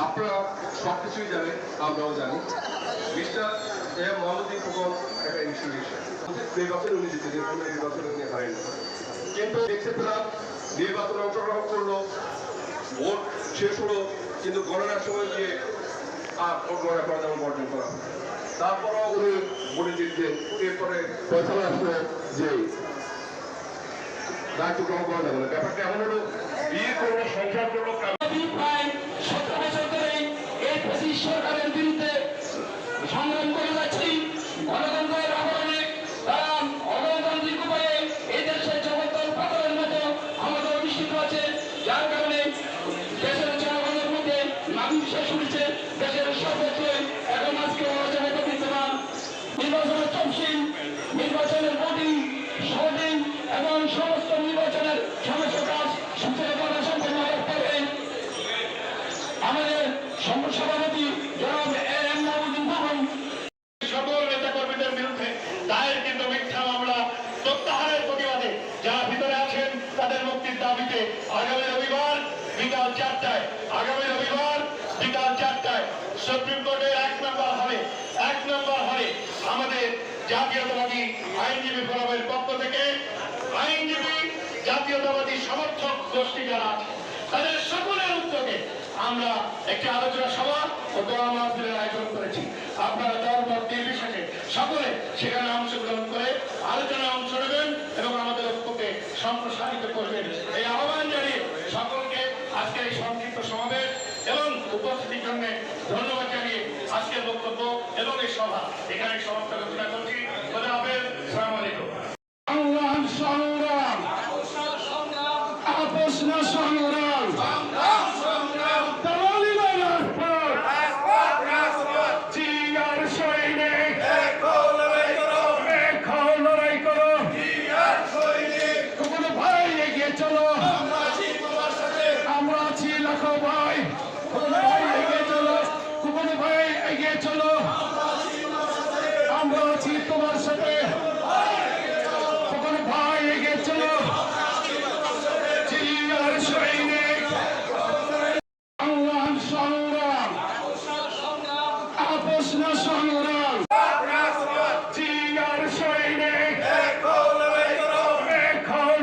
আপনারা সবকিছুই জানেন, আমরাও জানি। মিস্টার এম মোহাম্মদুদ্দিন খোকন একটা ইনস্টিটিউশন নির্বাচনে উনি জিতেছেন, কোনো নির্বাচনে উনি হারেন। কিন্তু দেখতে পেলাম নির্বাচনে অংশগ্রহণ করলো, ভোট শেষ হলো, কিন্তু গণনার সময় গিয়ে আর ভোট গণনা করা যেমন বর্জন করা। তারপরও উনি ভোটে জিতলেন। এরপরে ফয়সালা আসলো যে দায়িত্ব গ্রহণ করা যাবে না। ব্যাপারটা এমন হলো, বিয়ে করলো, সংসার করলো, প্রায় 17 বছর ধরে এই ফ্যাসিস্ট সরকারের বিরুদ্ধে সংগ্রাম করে যাচ্ছি। গণতন্ত্রের আহ্বানে তারা অগণতান্ত্রিক উপায়ে এই দেশের জগদ্দল পাথরের মতো আমাদের অধিষ্ঠিত আছে, যার কারণে দেশের জনগণের মধ্যে নাবিশ্বাস উঠেছে। দেশের সর্বত্রই এখন আজকে অরাজকতা বিদ্যমান। নির্বাচনের তফসিল, নির্বাচনের ভোটিং, শর্টিং এবং সমস্ত নির্বাচনের সমস্ত কাজ সুচারুভাবে সম্পন্ন হওয়ার পরে আমাদের সভাপতি জনাব এম মোহাম্মদুদ্দিন খোকন সকল নেতা কর্মীদের বিরুদ্ধে দায়ের কিন্তু মিথ্যা মামলা প্রত্যাহারের প্রতিবাদে যারা ভিতরে আছেন তাদের মুক্তির দাবিতে আগামী রবিবার বিকাল 4টায় সুপ্রিম কোর্টের 1 নম্বর হলে আমাদের জাতীয়তাবাদী আইনজীবী ফোরামের পক্ষ থেকে আইনজীবী জাতীয়তাবাদী সমর্থক গোষ্ঠী যারা আছে তাদের সকলের উদ্যোগে আমরা একটি আলোচনা সভা ও দোয়া মাহফিলের আয়োজন করেছি। আপনারা দলমত নির্বিশেষে সকলে সেখানে অংশগ্রহণ করে আলোচনায় অংশ নেবেন এবং আমাদের ঐক্যকে সম্প্রসারিত করবেন, এই আহ্বান জানিয়ে সকলকে আজকের এই সংক্ষিপ্ত সমাবেশ এবং উপস্থিতির জন্য ধন্যবাদ জানিয়ে আজকের বক্তব্য এবং এই সভা এখানে সমাপ্ত ঘোষণা করছি। খোদা হাফেজ, আসসালামু আলাইকুম। সংগ্রাম আপোষ না সংগ্রাম, আমরা আছি লাখো ভাই, এগিয়ে চলো কুকুর ভাই, এগিয়ে চলো, আমরা আছি তোমার সাথে কুকুর ভাই, এগিয়ে চলো, জিয়ার সৈনিক সংগ্রাম সংগ্রাম আপোষ না সংগ্রাম, জিয়ার সৈনিক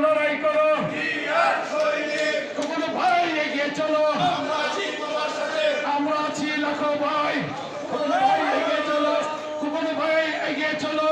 লড়াই করো, কুকুর ভাই এগিয়ে চলো, আমরা আছি লাখো ভাই, এগিয়ে চলো কুকুর ভাই, এগিয়ে চলো।